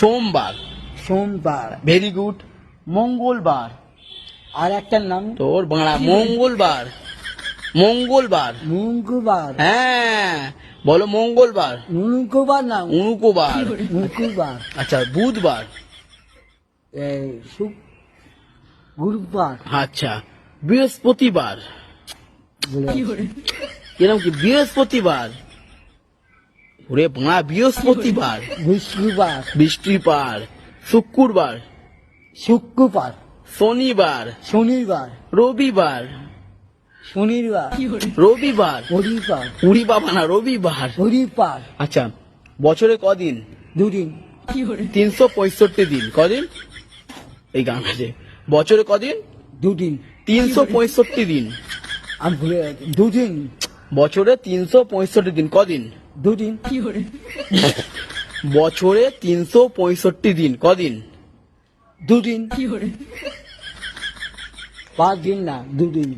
সোমবার। সোমবার। Very good. মঙ্গলবার। আর একটা নাম তোর বাড়া মঙ্গলবার। মঙ্গলবার। মঙ্গলবার। হ্যাঁ বলো মঙ্গলবার। মঙ্গলবার না উনুকোবার। মঙ্গলবার। আচ্ছা বুধবার। গুরুবার। আচ্ছা বৃহস্পতিবার। এরকম কি বৃহস্পতিবার? ওরে বাড়া বৃহস্পতিবার। বৃহস্পতিবার। বৃষ্টিবার। শুক্রবার। শুক্রবার। শনিবার। শনিবার। রবিবার। শনিবার। রবিবার। রবিবার। উড়ি বাবা না রবিবার। রবিবার। আচ্ছা বছরে কদিন? দুদিন। 365 দিন। কদিন? এই গান আছে। বছরে কদিন? দুদিন। 365 দিন। আমি ভুলে গেছি। দুদিন। বছরে 365 দিন। কদিন? দুদিন। বছরে 365 দিন। কদিন? দুদিন। 5 দিন না দুদিন।